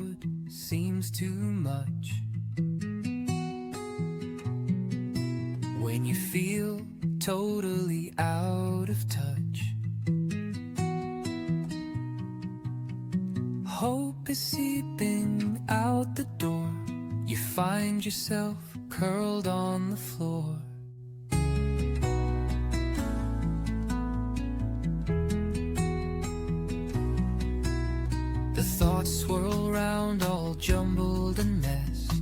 forward seems too much. When you feel totally out of touch, hope is seeping out the door. You find yourself curled on the floor. The thoughts swirl round all jumbled and messed.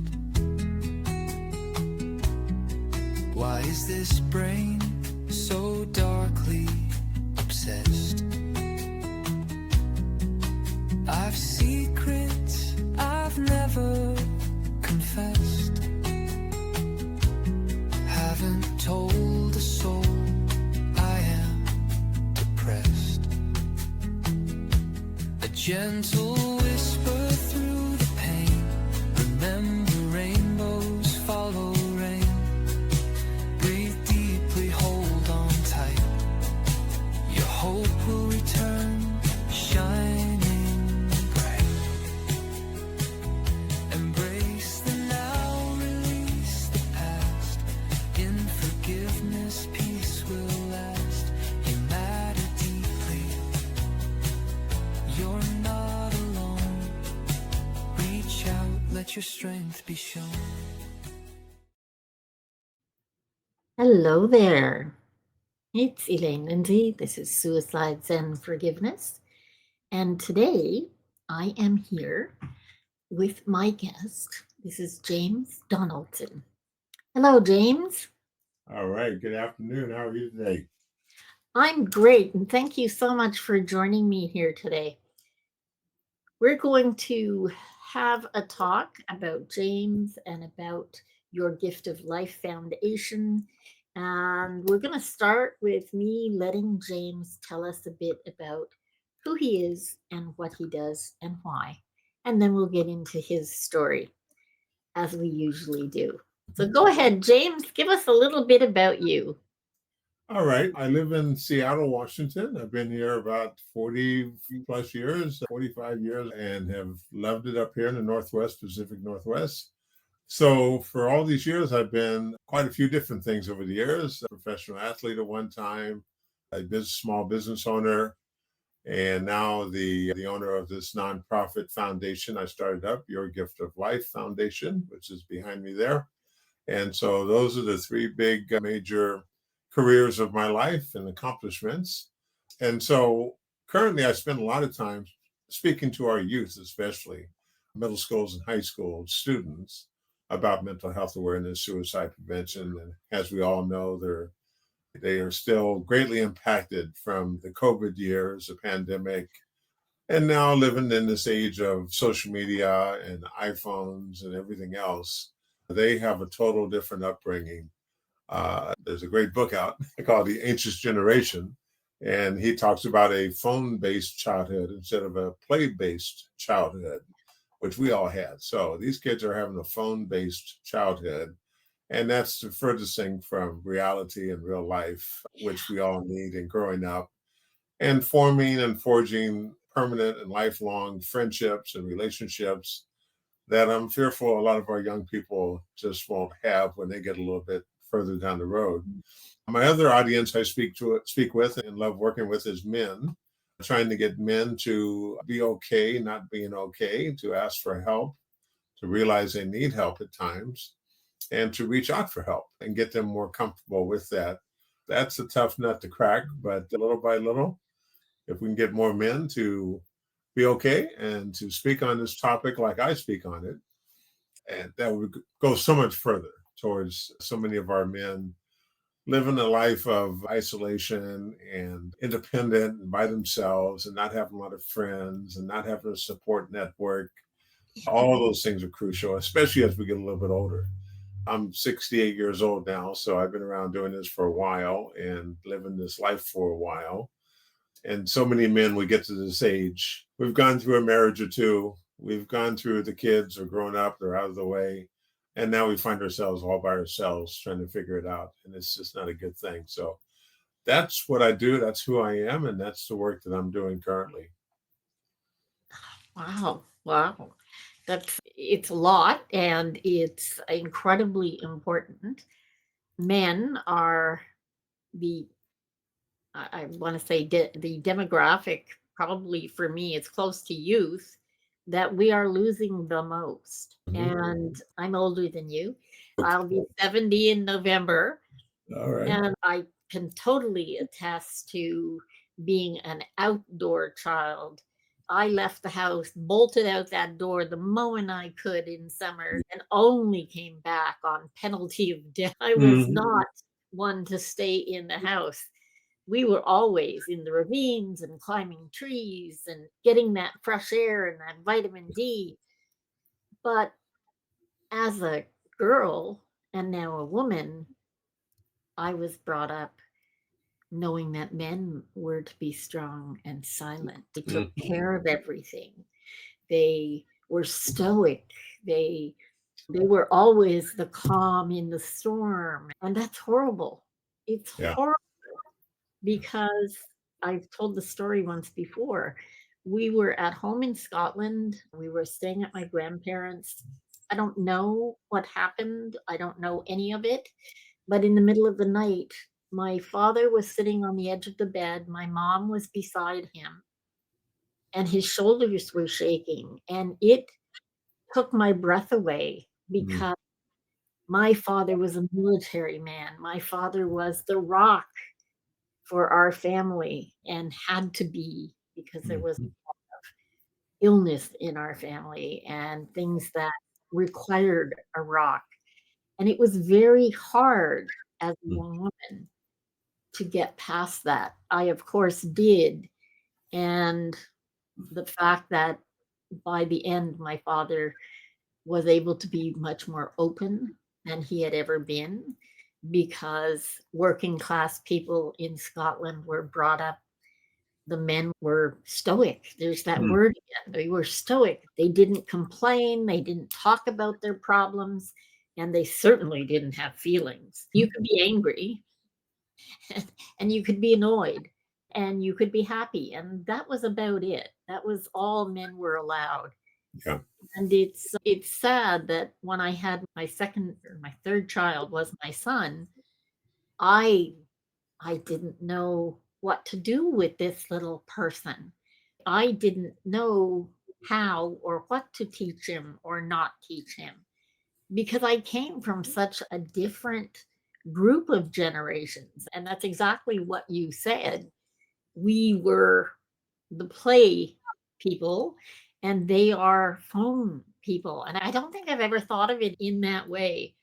Why is this brain so darkly obsessed? I've secrets I've never confessed. Haven't told a soul I am depressed. A gentle whisper through the pain. Remember, rainbows follow rain. Breathe deeply, hold on tight. Your hope will return, shining bright. Embrace the now, release the past. In forgiveness, peace will last. You matter deeply. You're not alone. Reach out, let your strength be shown. Hello there. It's Elaine Lindsay. This is Suicides and Forgiveness. And today I am here with my guest. This is James Donaldson. Hello, James. All right. Good afternoon. How are you today? I'm great, and thank you so much for joining me here today. We're going to have a talk about James and about your Gift of Life Foundation. And we're going to start with me letting James tell us a bit about who he is and what he does and why. And then we'll get into his story, as we usually do. So go ahead, James, give us a little bit about you. All right. I live in Seattle, Washington. I've been here about 40 plus years, 45 years, and have loved it up here in the Northwest, Pacific Northwest. So for all these years, I've been quite a few different things over the years. A professional athlete at one time, a small business owner, and now the owner of this nonprofit foundation I started up, Your Gift of Life Foundation, which is behind me there. And so those are the three big major careers of my life and accomplishments. And so currently I spend a lot of time speaking to our youth, especially middle schools and high school students, about mental health awareness, suicide prevention. And as we all know, they are still greatly impacted from the COVID years, the pandemic, and now living in this age of social media and iPhones and everything else. They have a total different upbringing. There's a great book out called The Anxious Generation, and he talks about a phone-based childhood instead of a play-based childhood, which we all had. So these kids are having a phone-based childhood, and that's the furthest thing from reality and real life, which we all need in growing up and forming and forging permanent and lifelong friendships and relationships that I'm fearful a lot of our young people just won't have when they get a little bit further down the road. My other audience I speak with and love working with is men, trying to get men to be okay, not being okay, to ask for help, to realize they need help at times, and to reach out for help and get them more comfortable with that. That's a tough nut to crack, but little by little, if we can get more men to be okay and to speak on this topic like I speak on it, and that would go so much further towards so many of our men living a life of isolation and independent and by themselves and not having a lot of friends and not having a support network. All of those things are crucial, especially as we get a little bit older. I'm 68 years old now, so I've been around doing this for a while and living this life for a while. And so many men, we get to this age, we've gone through a marriage or two, we've gone through the kids are grown up, they're out of the way. And now we find ourselves all by ourselves trying to figure it out. And it's just not a good thing. So that's what I do. That's who I am. And that's the work that I'm doing currently. Wow. Wow. It's a lot, and it's incredibly important. Men are the I want to say the demographic, probably for me, it's close to youth, that we are losing the most. Mhm. And I'm older than you. I'll be Okay. 70 in November. All right. And I can totally attest to being an outdoor child. I left the house, bolted out that door the moment I could in summer, and only came back on penalty of death. I was Mhm. not one to stay in the house. We were always in the ravines and climbing trees and getting that fresh air and that vitamin D. But as a girl and now a woman, I was brought up knowing that men were to be strong and silent. They took Mhm. care of everything. They were stoic. They were always the calm in the storm. And that's horrible. It's Yeah. horrible because I've told the story once before. We were at home in Scotland. We were staying at my grandparents'. I don't know what happened. I don't know any of it. But in the middle of the night, my father was sitting on the edge of the bed. My mom was beside him, and his shoulders were shaking. And it took my breath away Mhm. because my father was a military man. My father was the rock for our family and had to be because there was Mhm. illness in our family and things that required a rock. And it was very hard as a Mhm. young woman to get past that. I, of course, did. And the fact that by the end, my father was able to be much more open than he had ever been because working class people in Scotland were brought up. The men were stoic. There's that Mhm. word again. They were stoic. They didn't complain. They didn't talk about their problems. And they certainly didn't have feelings. You could be angry and you could be annoyed and you could be happy. And that was about it. That was all men were allowed. Yeah. And it's sad that when I had my second or my third child was my son, I I didn't know what to do with this little person. I didn't know how or what to teach him or not teach him because I came from such a different group of generations. And that's exactly what you said. We were the play people and they are phone people. And I don't think I've ever thought of it in that way,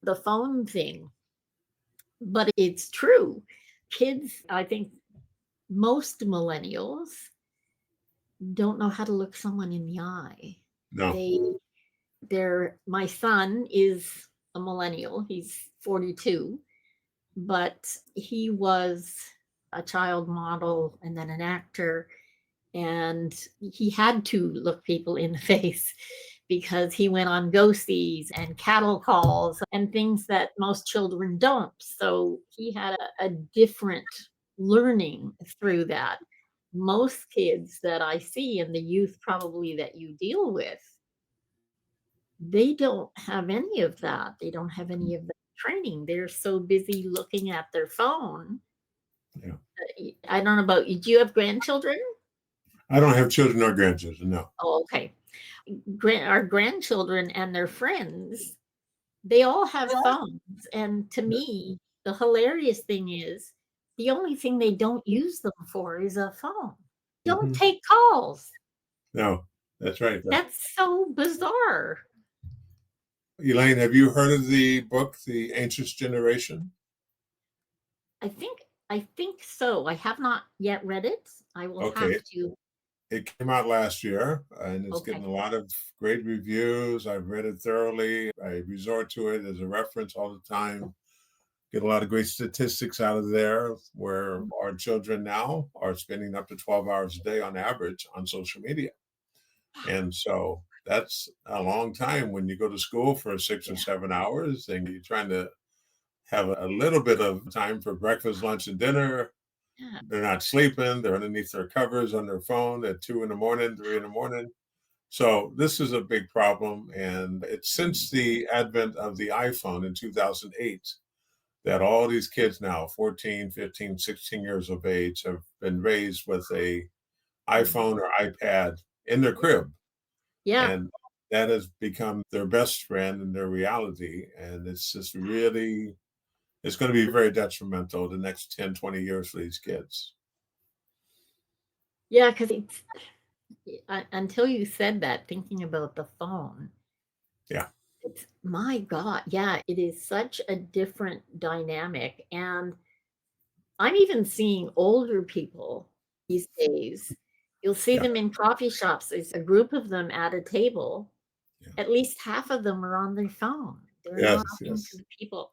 the phone thing, but it's true. Kids, I think most millennials don't know how to look someone in the eye. No. They my son is a millennial. He's 42, but he was a child model and then an actor, and he had to look people in the face because he went on ghosties and cattle calls and things that most children don't. So he had a different learning through that. Most kids that I see and the youth probably that you deal with, they don't have any of that. They don't have any of that training. They're so busy looking at their phone. Yeah. I don't know about you. Do you have grandchildren? I don't have children or grandchildren. No. Oh, okay. Our grandchildren and their friends, they all have phones. And to me, the hilarious thing is the only thing they don't use them for is a phone. Don't Mhm. take calls. No, that's right. That's so bizarre. Elaine, have you heard of the book, The Anxious Generation? I think so. I have not yet read it. I will have Okay. to. It came out last year and it's getting Okay. a lot of great reviews. I've read it thoroughly. I resort to it as a reference all the time. Get a lot of great statistics out of there where our children now are spending up to 12 hours a day on average on social media. And so that's a long time when you go to school for 6 or 7 hours and you're trying to have a little bit of time for breakfast, lunch, and dinner. Yeah. They're not sleeping. They're underneath their covers on their phone at 2 in the morning, 3 in the morning. So this is a big problem, and it's since the advent of the iPhone in 2008 that all these kids now, 14, 15, 16 years of age, have been raised with a iPhone or iPad in their crib. Yeah. And that has become their best friend and their reality. And it's just really, it's going to be very detrimental the next 10, 20 years for these kids. Yeah, because it's until you said that, thinking about the phone, Yeah. it's my God, yeah, it is such a different dynamic. And I'm even seeing older people these days. You'll see Yeah. them in coffee shops. There's a group of them at a table. Yeah. At least half of them are on their phone. They're not Yes. talking to Yes. the people.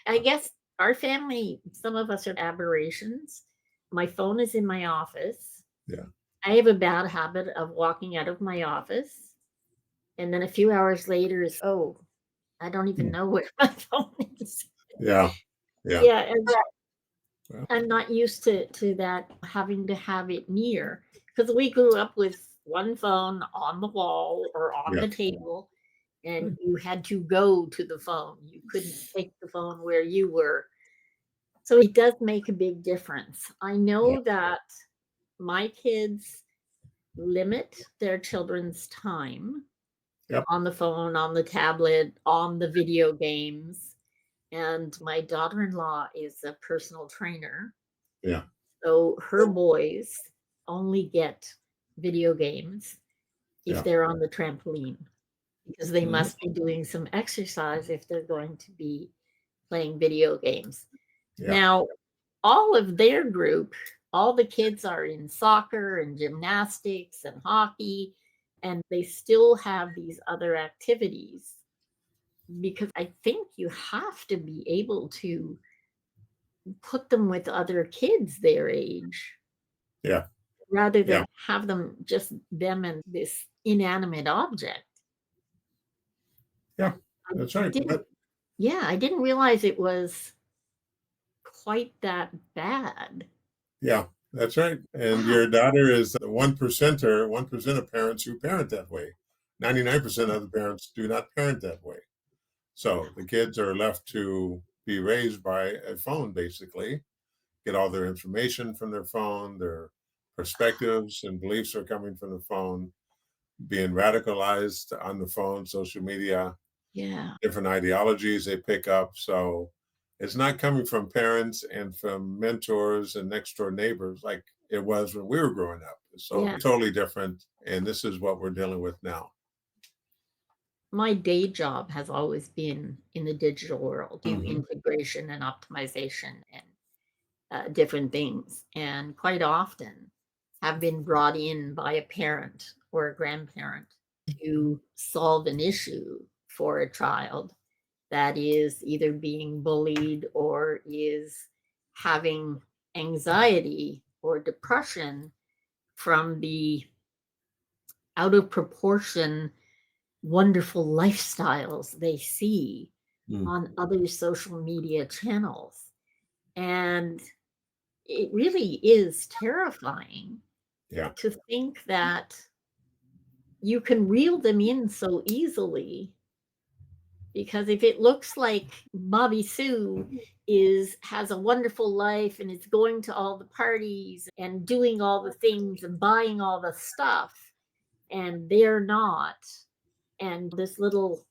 I guess our family, some of us are aberrations. My phone is in my office. Yeah. I have a bad habit of walking out of my office, and then a few hours later is, oh, I don't even Hmm. know where my phone is. Yeah. Yeah. Yeah, and Well, I'm not used to that, having to have it near, because we grew up with one phone on the wall or on yeah. the table, and you had to go to the phone. You couldn't take the phone where you were. So it does make a big difference. I Yeah. know that my kids limit their children's time Yep. on the phone, on the tablet, on the video games. And my daughter in law is a personal trainer. Yeah. So her boys only get video games if Yeah. they're on the trampoline, because they Mhm. must be doing some exercise if they're going to be playing video games. Yeah. Now, all of their group, all the kids are in soccer and gymnastics and hockey, and they still have these other activities, because I think you have to be able to put them with other kids their age Yeah. rather Yeah. than have them just them and this inanimate object. Yeah. I, That's I right. didn't, yeah, I didn't realize it was quite that bad. Yeah, that's right. And Wow. your daughter is the 1%er, 1% of parents who parent that way. 99% of the parents do not parent that way. So the kids are left to be raised by a phone, basically, get all their information from their phone, their perspectives and beliefs are coming from the phone, being radicalized on the phone, social media, Yeah. different ideologies they pick up. So it's not coming from parents and from mentors and next door neighbors like it was when we were growing up. So Yeah. totally different. And this is what we're dealing with now. My day job has always been in the digital world, do Hmm. integration and optimization and different things, and quite often have been brought in by a parent or a grandparent to solve an issue for a child that is either being bullied or is having anxiety or depression from the out of proportion wonderful lifestyles they see Mm. on other social media channels. And it really is terrifying Yeah. to think that you can reel them in so easily, because if it looks like Bobby Sue is has a wonderful life and is going to all the parties and doing all the things and buying all the stuff, and they're not, and this little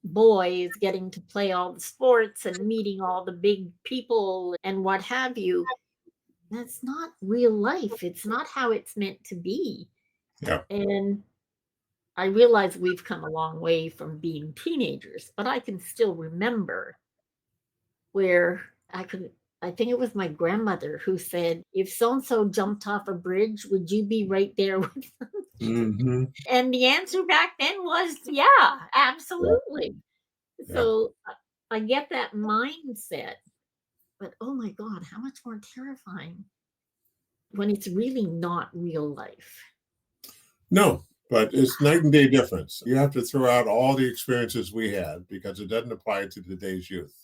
boy is getting to play all the sports and meeting all the big people and what have you, that's not real life. It's not how it's meant to be. Yeah. And I realize we've come a long way from being teenagers, but I can still remember where I think it was my grandmother who said, if so and so jumped off a bridge, would you be right there with them? Hmm. And the answer back then was, yeah, Yeah. absolutely. Yeah. So I get that mindset, but oh my God, how much more terrifying when it's really not real life. No, but it's night and day difference. You have to throw out all the experiences we had because it doesn't apply to today's youth.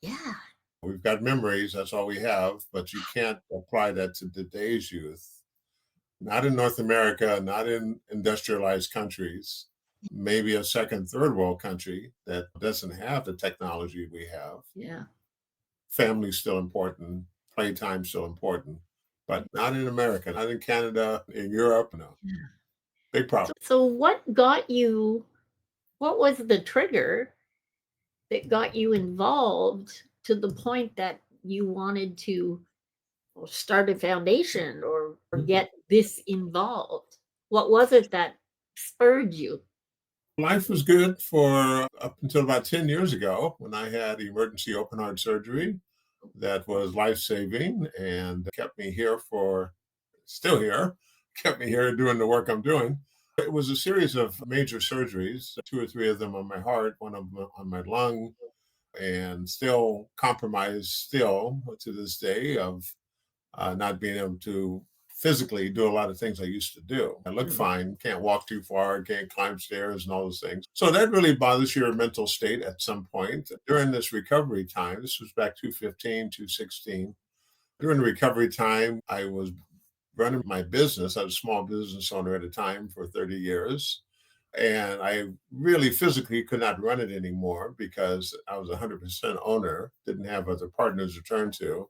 Yeah. We've got memories, that's all we have, but you can't apply that to today's youth. not in North America, not in industrialized countries, maybe a second, third world country that doesn't have the technology we have. Yeah. Family's still important, playtime's still important, but not in America, not in Canada, in Europe, no. Yeah. Big problem. So what was the trigger that got you involved to the point that you wanted to start a foundation or get this involved? What was it that spurred you? Life was good for up until about 10 years ago when I had emergency open heart surgery that was life saving and kept me here for, still here, kept me here doing the work I'm doing. It was a series of major surgeries, two or three of them on my heart, one of them on my lung, and still compromised still to this day of not being able to physically do a lot of things I used to do. I look Mm. fine, can't walk too far, can't climb stairs and all those things. So that really bothers your mental state at some point. During this recovery time, this was back 2015, 2016. During the recovery time, I was running my business. I was a small business owner at a time for 30 years. And I really physically could not run it anymore because I was 100% owner, didn't have other partners to turn to.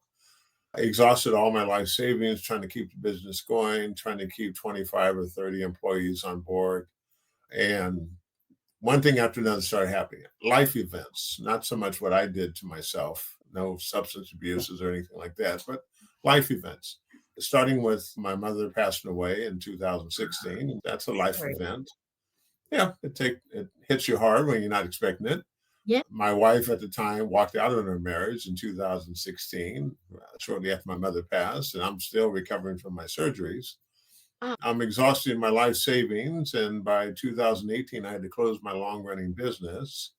I exhausted all my life savings trying to keep the business going, trying to keep 25 or 30 employees on board. And one thing after another started happening. Life events, not so much what I did to myself, no substance abuses or anything like that, but life events. Starting with my mother passing away in 2016. That's a life Sorry. event. Yeah, it hits you hard when you're not expecting it. Yeah. My wife at the time walked out of her marriage in 2016, shortly after my mother passed, and I'm still recovering from my surgeries. Ah. I'm exhausting my life savings, and by 2018, I had to close my long running business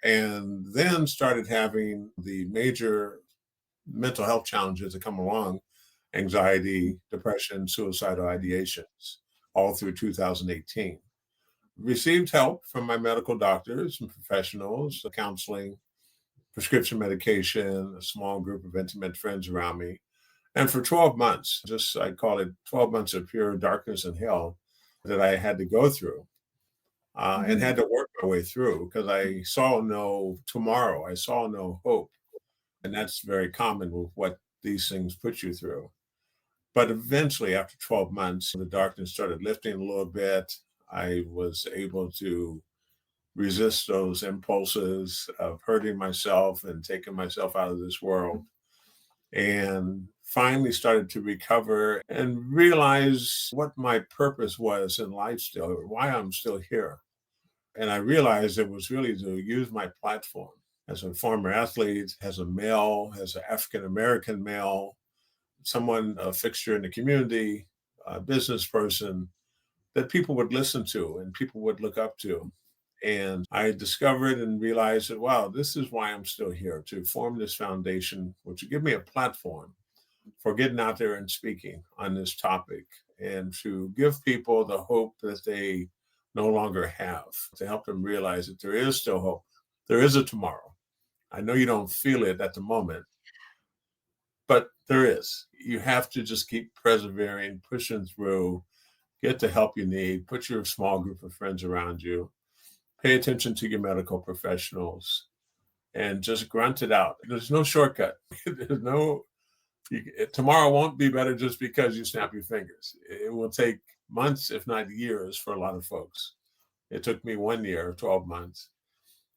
and then started having the major mental health challenges that come along: anxiety, depression, suicidal ideations, all through 2018. Received help from my medical doctors and professionals, counseling, prescription medication, a small group of intimate friends around me. And for 12 months, just I call it 12 months of pure darkness and hell that I had to go through and Mhm. had to work my way through because I saw no tomorrow. I saw no hope. And that's very common with what these things put you through. But eventually, after 12 months, the darkness started lifting a little bit. I was able to resist those impulses of hurting myself and taking myself out of this world, and finally started to recover and realize what my purpose was in life still, why I'm still here. And I realized it was really to use my platform as a former athlete, as a male, as an African American male, someone, a fixture in the community, a business person that people would listen to and people would look up to. And I discovered and realized that, wow, this is why I'm still here, to form this foundation, which would give me a platform for getting out there and speaking on this topic and to give people the hope that they no longer have, to help them realize that there is still hope. There is a tomorrow. I know you don't feel it at the moment, but there is. You have to just keep persevering, pushing through, get the help you need, put your small group of friends around you, pay attention to your medical professionals, and just grunt it out. There's no shortcut. There's no, tomorrow won't be better just because you snap your fingers. It will take months, if not years, for a lot of folks. It took me 1 year, 12 months.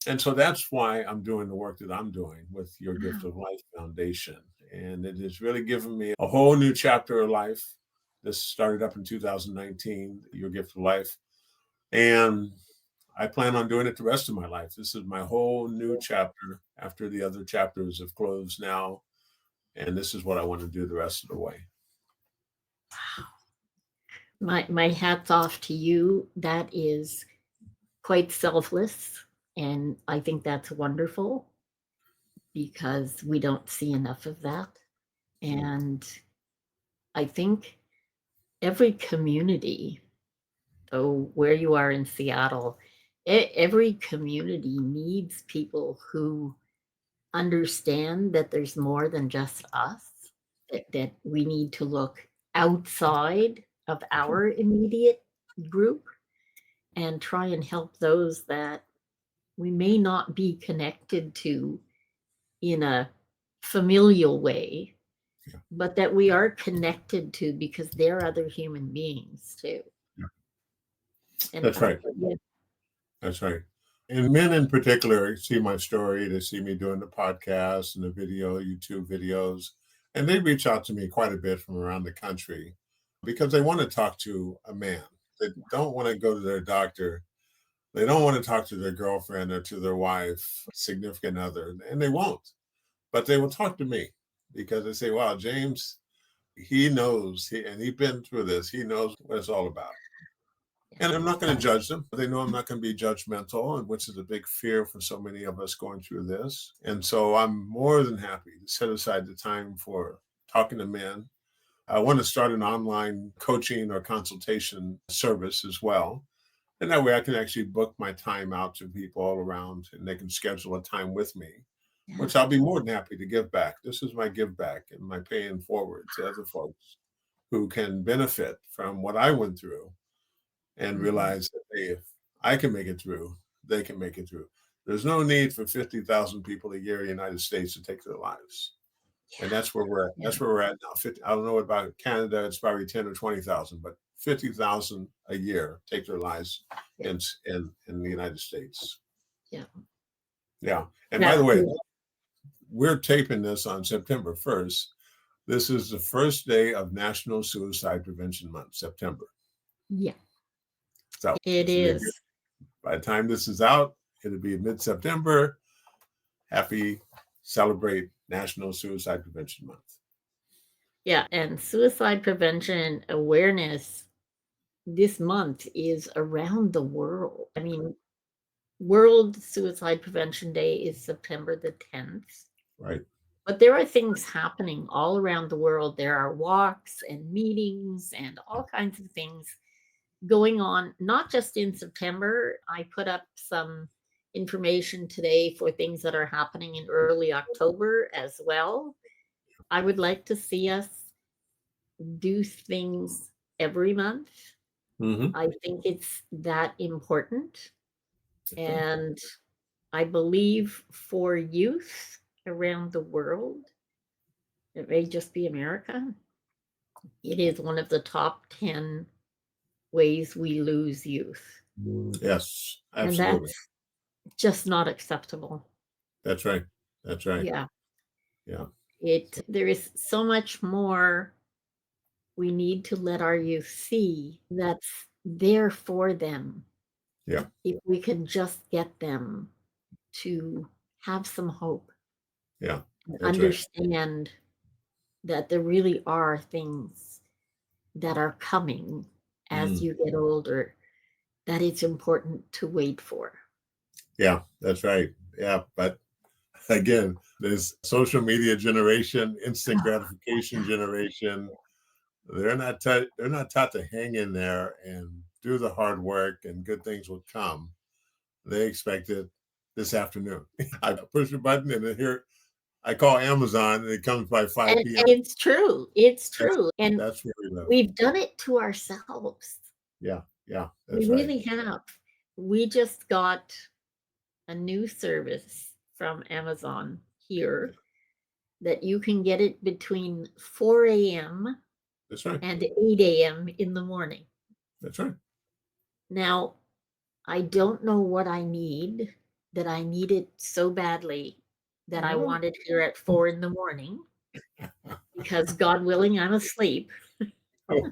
And so that's why I'm doing the work that I'm doing with Your Gift Wow. of Life Foundation. And it has really given me a whole new chapter of life. This started up in 2019, Your Gift of Life. And I plan on doing it the rest of my life. This is my whole new chapter after the other chapters have closed now. And this is what I want to do the rest of the way. My hat's off to you. That is quite selfless. And I think that's wonderful because we don't see enough of that. And I think every community, so where you are in Seattle, every community needs people who understand that there's more than just us, that we need to look outside of our immediate group and try and help those that we may not be connected to in a familial way, Yeah. but that we are connected to because they're other human beings too. Yeah. And That's right. yeah, That's right. And men in particular see my story, they see me doing the podcast and the video, YouTube videos, and they reach out to me quite a bit from around the country because they want to talk to a man. They don't want to go to their doctor. They don't want to talk to their girlfriend or to their wife, significant other, and they won't. But they will talk to me because they say, wow, James, he knows, and he's been through this. He knows what it's all about. And I'm not going to judge them. They know I'm not going to be judgmental, and which is a big fear for so many of us going through this. And so I'm more than happy to set aside the time for talking to men. I want to start an online coaching or consultation service as well. And that way I can actually book my time out to people all around and they can schedule a time with me, which I'll be more than happy to give back. This is my give back and my paying forward to other folks who can benefit from what I went through and realize that hey, if I can make it through, they can make it through. There's no need for 50,000 people a year in the United States to take their lives. And that's where we're at. That's where we're at now. 50, I don't know about Canada, it's probably 10 or 20,000, but 50,000 a year take their lives in the United States. Yeah. Yeah. And by the way, we're taping this on September 1st. This is the first day of National Suicide Prevention Month, September. Yeah. So it is. By the time this is out, it'll be mid-September. Happy celebrate National Suicide Prevention Month. Yeah, and suicide prevention awareness this month is around the world. I mean, World Suicide Prevention Day is September the 10th. Right. But there are things happening all around the world. There are walks and meetings and all kinds of things going on, not just in September. I put up some information today for things that are happening in early October as well. I would like to see us do things every month. Mm-hmm. I think it's that important. And I believe for youth around the world, it may just be America, it is one of the top 10 ways we lose youth. Yes, absolutely. And that's just not acceptable. That's right. That's right. Yeah. Yeah. There is so much more we need to let our youth see that's there for them. Yeah. If we can just get them to have some hope. Yeah. And understand that there really are things that are coming as you get older that it's important to wait for. Yeah, that's right. Yeah, but again, this social media generation, instant gratification generation, they're not taught to hang in there and do the hard work and good things will come. They expect it this afternoon. I push a button and here I call Amazon and it comes by 5 p.m. And it's true. It's true. And that's where we live. We've done it to ourselves. Yeah, yeah. We really have. We just got a new service from Amazon here that you can get it between 4 a.m. That's right. and 8 a.m. in the morning. That's right. Now, I don't know what I need, that I need it so badly that I want it here at 4 in the morning because God willing, I'm asleep.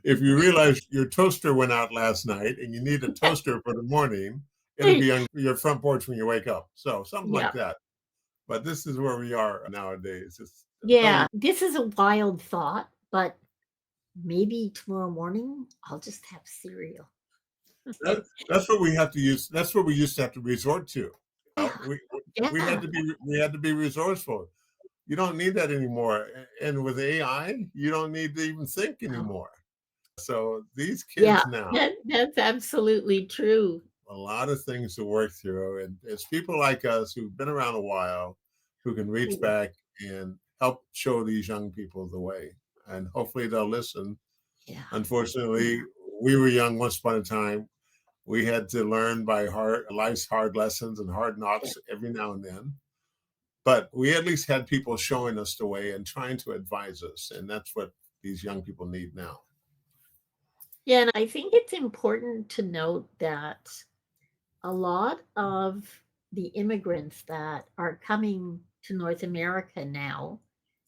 If you realize your toaster went out last night and you need a toaster for the morning, it'll be on your front porch when you wake up. So something like that. But this is where we are nowadays. This is a wild thought, but maybe tomorrow morning I'll just have cereal. That's what we have to use. That's what we used to have to resort to. We had to be resourceful. You don't need that anymore. And with AI, you don't need to even think anymore. So these kids now, that's absolutely true. A lot of things to work through. And it's people like us who've been around a while who can reach back and help show these young people the way. And hopefully they'll listen Yeah. Unfortunately, we were young once upon a time. We had to learn by life's hard lessons and hard Yeah. knocks every now and then. But we at least had people showing us the way and trying to advise us. And that's what these young people need now. Yeah, and I think it's important to note that a lot of the immigrants that are coming to North America now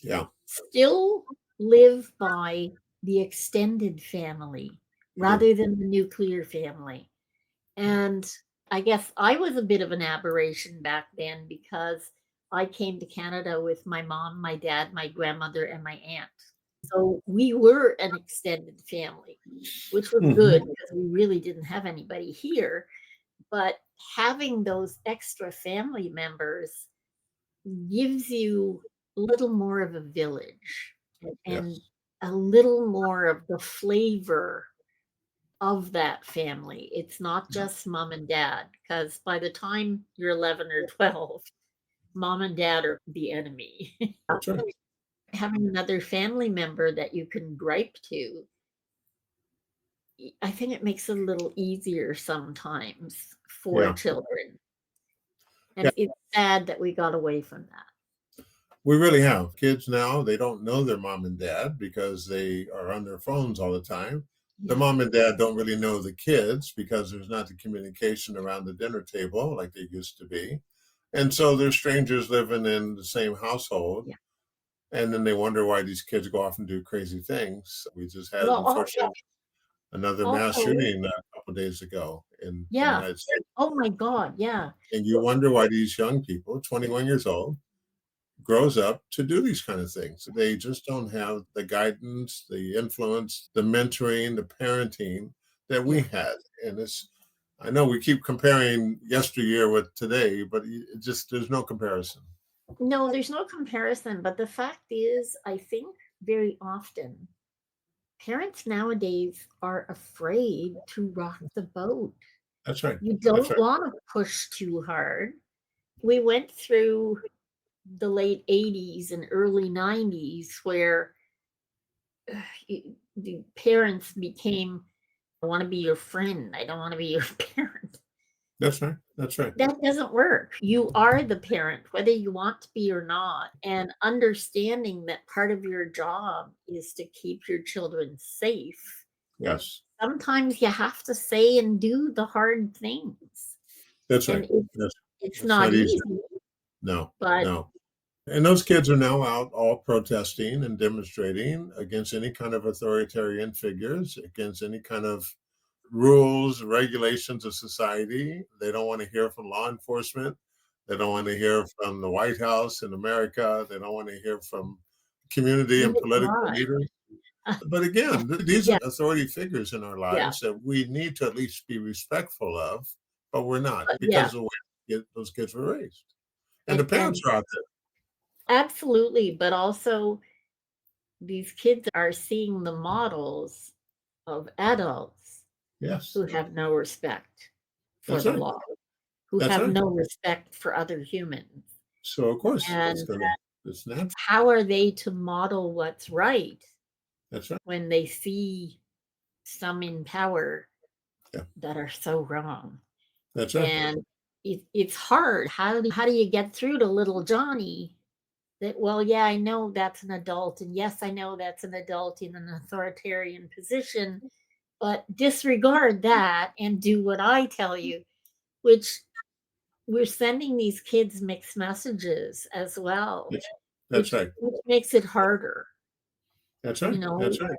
Yeah, still live by the extended family they do. rather than the nuclear family. And I guess I was a bit of an aberration back then because I came to Canada with my mom, my dad, my grandmother, and my aunt. So we were an extended family, which was good Mhm. because we really didn't have anybody here. But having those extra family members gives you a little more of a village and Yes. a little more of the flavor of that family. It's not just mom and dad, because by the time you're 11 or 12, mom and dad are the enemy. That's right. Having another family member that you can gripe to, I think it makes it a little easier sometimes for Yeah. children. Yeah. And it's sad that we got away from that. We really have. Kids now, they don't know their mom and dad because they are on their phones all the time. The Yeah. mom and dad don't really know the kids because there's not the communication around the dinner table like there used to be. And so they're strangers living in the same household. Yeah. And then they wonder why these kids go off and do crazy things. We just had, Well, unfortunately, another mass also, shooting a couple of days ago in the yeah. United States. Oh my God. Yeah. And you wonder why these young people, 21 years old, grows up to do these kind of things. They just don't have the guidance, the influence, the mentoring, the parenting that we Yeah. had. And it's, I know we keep comparing yesteryear with today, but it just, there's no comparison. No, there's no comparison. But the fact is, I think very often parents nowadays are afraid to rock the boat. That's right. You That's don't right. want to push too hard. We went through the late 80s and early 90s where the parents became, I want to be your friend. I don't want to be your parent. That's right. That's right. That doesn't work. You are the parent, whether you want to be or not. And understanding that part of your job is to keep your children safe. Yes. Sometimes you have to say and do the hard things. That's And right. That's, it's that's not not easy. easy, No, but no. And those kids are now out all protesting and demonstrating against any kind of authoritarian figures, against any kind of rules, regulations of society. They don't want to hear from law enforcement. They don't want to hear from the White House in America. They don't want to hear from community and neither do political I. leaders. But again, these Yeah, are authority figures in our yeah. lives that we need to at least be respectful of, but we're not But because yeah, of the way those kids were raised. And the and parents are out absolutely, but also these kids are seeing the models of adults there. Yes, who have no respect for that's the right. law, who That's have right. no respect for other humans. So of course it's And gonna it's natural. how are they to model what's right That's right. when they see some in power Yeah, that are so wrong? that's right. And it's hard. How do you get through to little Johnny that, well, yeah, I know that's an adult, and yes, I know that's an adult in an authoritarian position, but disregard that and do what I tell you, which we're sending these kids mixed messages as well, That's, that's right. which makes it harder, That's you right. know? That's right.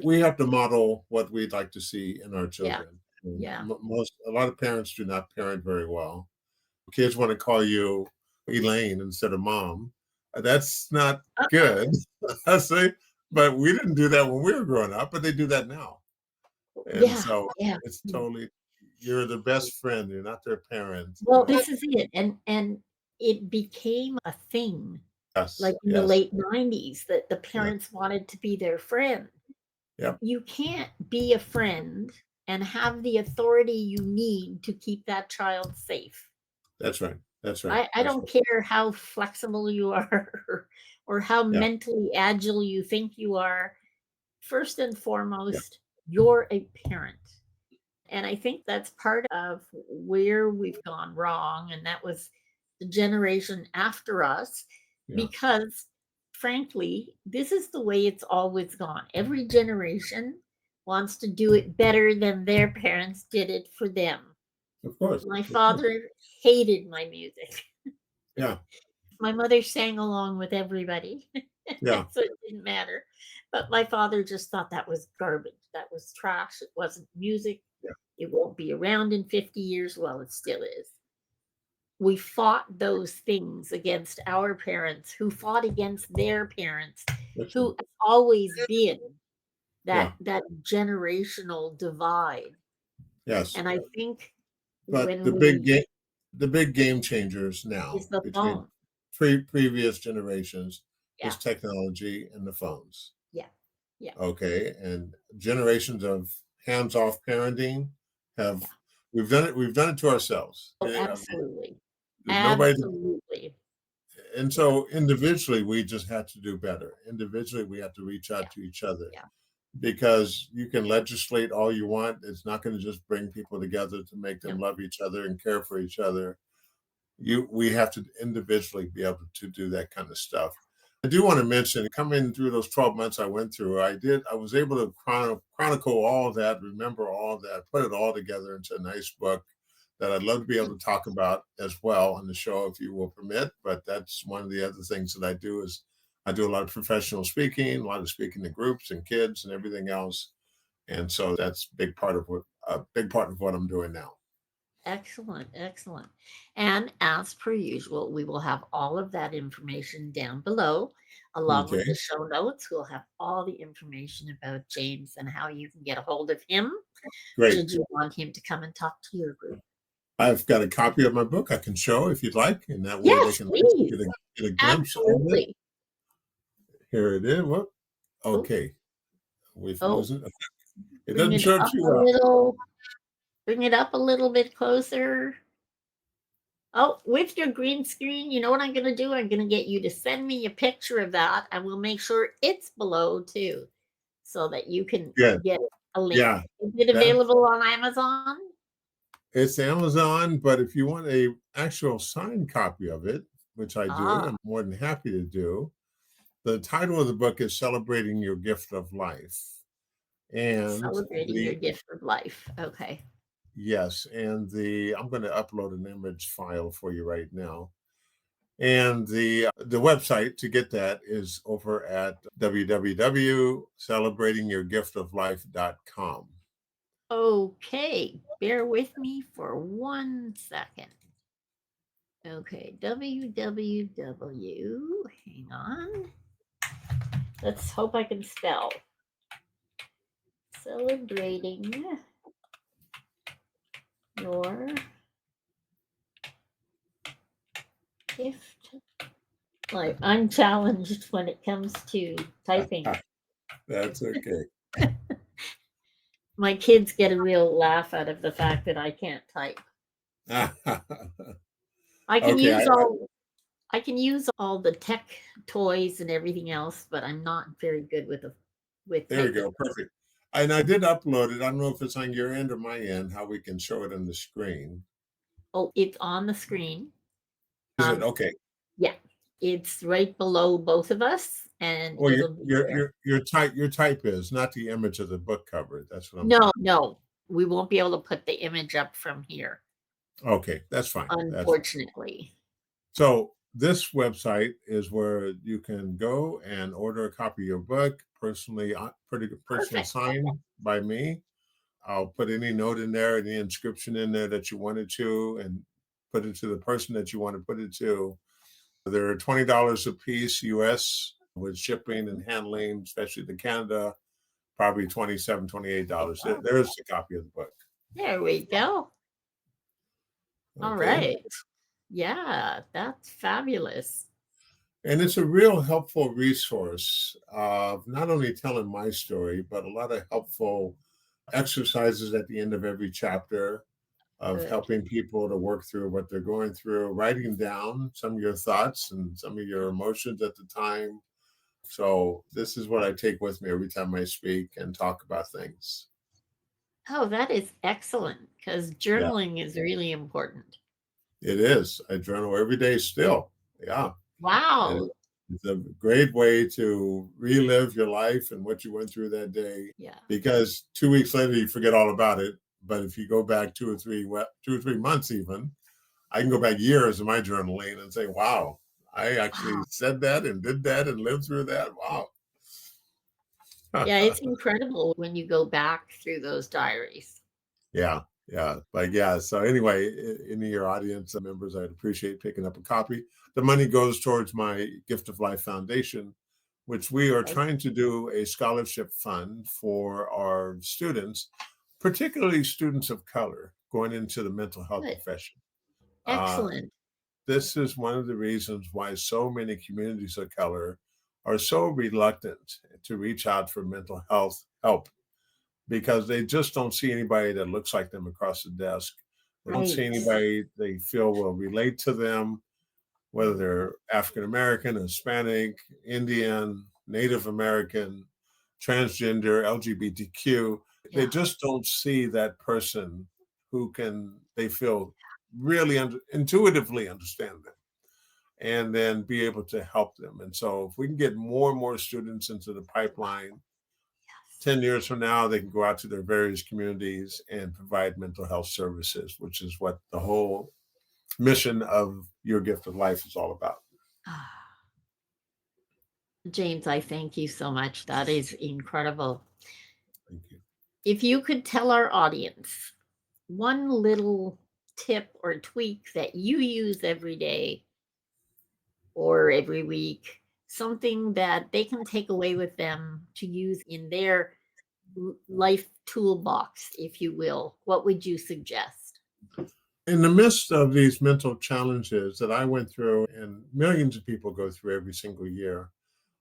We have to model what we'd like to see in our Yeah, children. And yeah. a lot of parents do not parent very well. Kids want to call you Elaine instead of mom. That's not good. I say, but we didn't do that when we were growing up, but they do that now. And Yeah, so yeah. it's totally, you're the best friend. You're not their parent. Well, this is it, and it became a thing, like Yes, in the yes, late 90s, that the yeah, parents wanted to be their friend. yeah. You can't be a friend and have the authority you need to keep that child safe. That's right. That's right. I That's don't right. care how flexible you are or how Yeah, mentally agile you think you are. first and foremost, you're a parent. And I think that's part of where we've gone wrong. And that was the generation after us, Yeah, because frankly, this is the way it's always gone. Every generation wants to do it better than their parents did it for them. of course. My Of course. father hated my music. Yeah, My mother sang along with everybody, yeah, so it didn't matter. But my father just thought that was garbage. That was trash. It wasn't music. yeah. It won't be around in 50 years. Well, it still is. We fought those things against our parents, who fought against their parents, That's right. who always been Yeah, that generational divide. yes. And I think But when we the big game changers is now the between phone. previous generations Yeah, is technology and the phones. yeah, yeah, Okay, and generations of hands-off parenting have yeah. we've done it to ourselves. Oh, I mean, absolutely. nobody, Absolutely. and Yeah, so individually we just had to do better. Individually we have to reach yeah, out to each other, yeah. because you can legislate all you want. It's not going to just bring people together to make them No, love each other and care for each other. We have to individually be able to do that kind of stuff. I do want to mention, coming through those 12 months I went through, I was able to chronicle all of that, remember all of that, put it all together into a nice book that I'd love to be able to talk about as well on the show if you will permit. But that's one of the other things that I do, is I do a lot of professional speaking, a lot of speaking to groups and kids and everything else. And so that's a big part of what I'm doing now. excellent, excellent. And as per usual, we will have all of that information down below, along with Okay, the show notes. We'll have all the information about James and how you can get a hold of him great. should you want him to come and talk to your group. I've got a copy of my book I can show if you'd like, and that way they Yes, can at least please. get a glimpse of it. Absolutely. Here it is. What? Oh, Okay, we're oh, losing. It bring doesn't it show up too a well. little. Bring it up a little bit closer. Oh, with your green screen, you know what I'm going to do? I'm going to get you to send me a picture of that, and we'll make sure it's below too, so that you can Yeah, get a link. yeah. Is it That available on Amazon? it's Amazon, but if you want a actual signed copy of it, which I do, Ah, I'm more than happy to do. The title of the book is "Celebrating Your Gift of Life," and celebrating your the gift of life. Okay. yes, and the I'm going to upload an image file for you right now. And the website to get that is over at www.celebratingyourgiftoflife.com. Okay. Bear with me for 1 second. Okay. www. Hang on. Let's hope I can spell. Celebrating your gift. Like, I'm challenged when it comes to typing. That's okay. My kids get a real laugh out of the fact that I can't type. I can Okay, use all I can use all the tech toys and everything else, but I'm not very good with there we typing. go. Perfect. And I did upload it. I don't know if it's on your end or my end, how we can show it on the screen. Oh, it's on the screen. Is it Um, okay? yeah, it's right below both of us, and Well, it'll be there. your type is not the image of the book cover. That's what I'm No, talking. no, we won't be able to put the image up from here, Okay, that's fine. That's unfortunately. so. This website is where you can go and order a copy of your book, pretty personal Perfect. signed by me. I'll put any note in there, any inscription in there that you wanted to, and put it to the person that you want to put it to. They're $20 a piece US with shipping and handling, especially to Canada, probably $27, $28. Wow. There's a copy of the book. There we go. All Okay. right. Yeah, that's fabulous. And it's a real helpful resource of not only telling my story, but a lot of helpful exercises at the end of every chapter of Good. helping people to work through what they're going through, writing down some of your thoughts and some of your emotions at the time, So this is what I take with me every time I speak and talk about things. Oh, that is excellent because Yeah, journaling is really important. it is. I journal every day still. Yeah. And Wow. it's a great way to relive your life and what you went through that day, Yeah. because 2 weeks later you forget all about it. But if you go back 2 or 3 months even, I can go back years in my journaling and say, wow, I actually Wow. said that and did that and lived through that. Wow. Yeah, it's incredible when you go back through those diaries. Yeah, yeah. But yeah, so anyway, any of your audience members, I'd appreciate picking up a copy. The money goes towards my Gift of Life Foundation, which we are Okay. trying to do a scholarship fund for our students, particularly students of color going into the mental health Good. profession. Uh, Excellent. this is one of the reasons why so many communities of color are so reluctant to reach out for mental health help, because they just don't see anybody that looks like them across the desk. They don't see Right. anybody they feel will relate to them, whether they're African American, Hispanic, Indian, Native American, transgender, LGBTQ. They Yeah. just don't see that person who can, they feel, really intuitively understand them and then be able to help them. And so, if we can get more and more students into the pipeline, Yes. 10 years from now, they can go out to their various communities and provide mental health services, which is what the whole mission of Your Gift of Life is all about. Ah, James, I thank you so much. That is incredible. Thank you. If you could tell our audience one little tip or tweak that you use every day or every week, something that they can take away with them to use in their life toolbox, if you will, what would you suggest? In the midst of these mental challenges that I went through and millions of people go through every single year,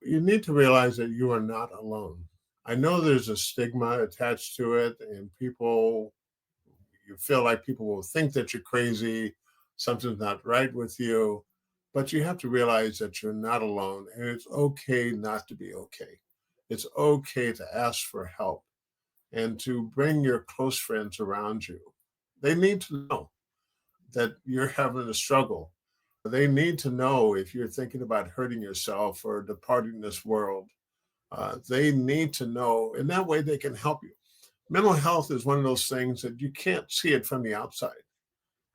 you need to realize that you are not alone. I know there's a stigma attached to it, and people, you feel like people will think that you're crazy, something's not right with you. But you have to realize that you're not alone, and it's okay not to be okay. It's okay to ask for help and to bring your close friends around you. They need to know that you're having a struggle. They need to know if you're thinking about hurting yourself or departing this world. They need to know, and that way they can help you. Mental health is one of those things that you can't see it from the outside.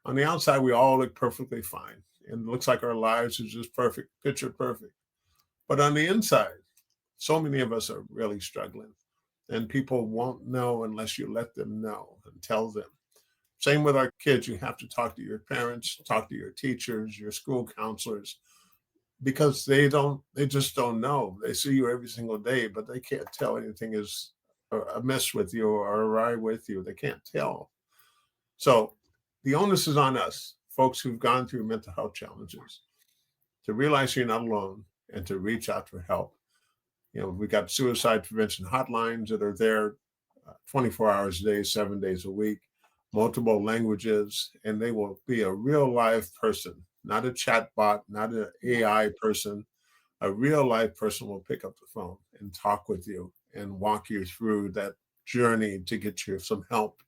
On the outside, we all look perfectly fine, and it looks like our lives are just perfect, picture perfect. But on the inside, so many of us are really struggling, and people won't know unless you let them know and tell them. Same with our kids. You have to talk to your parents, talk to your teachers, your school counselors, because they just don't know. They see you every single day, but they can't tell anything is amiss with you or awry with you. They can't tell. So the onus is on us, folks who've gone through mental health challenges, to realize you're not alone and to reach out for help. We got suicide prevention hotlines that are there 24 hours a day, 7 days a week, multiple languages, and they will be a real live person, not a chat bot, not an AI person. A real life person will pick up the phone and talk with you and walk you through that journey to get you some help,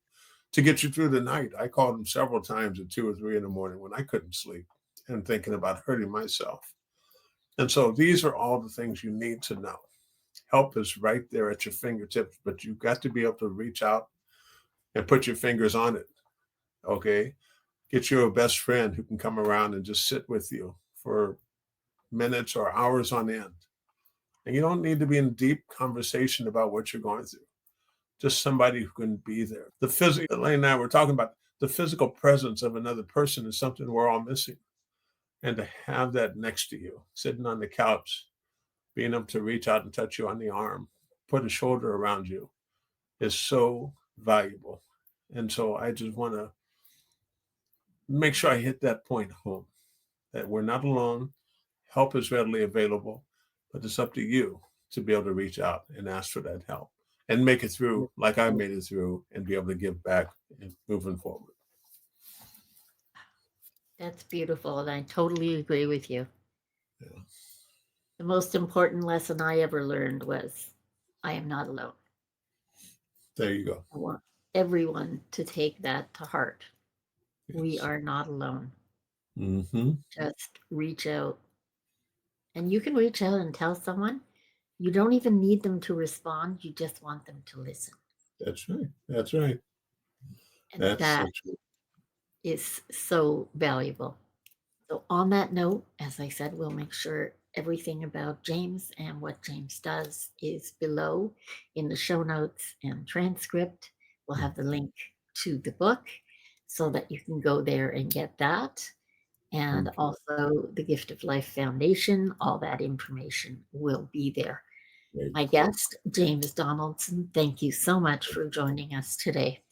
to get you through the night. I called them several times at 2 or 3 in the morning when I couldn't sleep and thinking about hurting myself. And so these are all the things you need to know. Help is right there at your fingertips, but you've got to be able to reach out and put your fingers on it. Okay. Get you a best friend who can come around and just sit with you for minutes or hours on end. And you don't need to be in deep conversation about what you're going through. Just somebody who can be there. The physical, Elaine and I were talking about the physical presence of another person is something we're all missing. And to have that next to you, sitting on the couch, being able to reach out and touch you on the arm, put a shoulder around you, is so valuable. And so I just want to make sure I hit that point home, that we're not alone. Help is readily available, but it's up to you to be able to reach out and ask for that help and make it through like I made it through and be able to give back and moving forward. That's beautiful. And I totally agree with you. Yeah. The most important lesson I ever learned was I am not alone. There you go. I want everyone to take that to heart. We Yes. are not alone. Mm-hmm. Just reach out. And you can reach out and tell someone. You don't even need them to respond. You just want them to listen. That's right. That's right. And That's so that true. is so valuable. So, on that note, as I said, we'll make sure everything about James and what James does is below in the show notes and transcript. We'll have the link to the book so that you can go there and get that. And Okay. also the Gift of Life Foundation, all that information will be there. Great. My guest, James Donaldson, thank you so much for joining us today.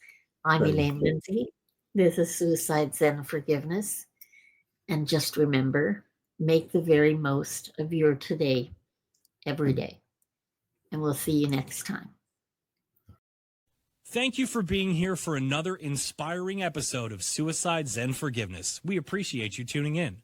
I'm Thank Elaine you. Lindsay. This is Suicide Zen Forgiveness. And just remember, make the very most of your today every day. And we'll see you next time. Thank you for being here for another inspiring episode of Suicide Zen Forgiveness. We appreciate you tuning in.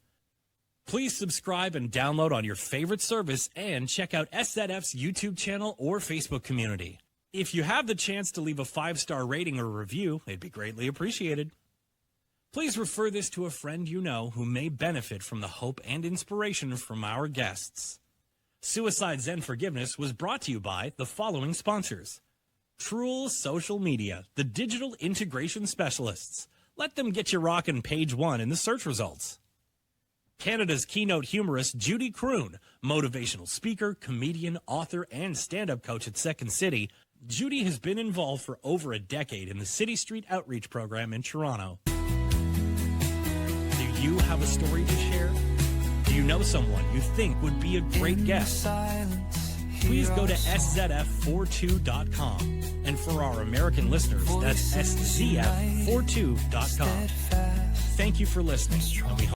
Please subscribe and download on your favorite service and check out SZF's YouTube channel or Facebook community. If you have the chance to leave a 5-star rating or review, it'd be greatly appreciated. Please refer this to a friend you know who may benefit from the hope and inspiration from our guests. Suicide Zen Forgiveness was brought to you by the following sponsors. Truel Social Media, the digital integration specialists. Let them get you rockin' page 1 in the search results. Canada's keynote humorist Judy Croon, motivational speaker, comedian, author, and stand-up coach at Second City. Judy has been involved for over a decade in the City Street Outreach Program in Toronto. Do you have a story to share? Do you know someone you think would be a great guest? Please go to szf42.com. And for our American listeners, that's szf42.com. Thank you for listening. And we hope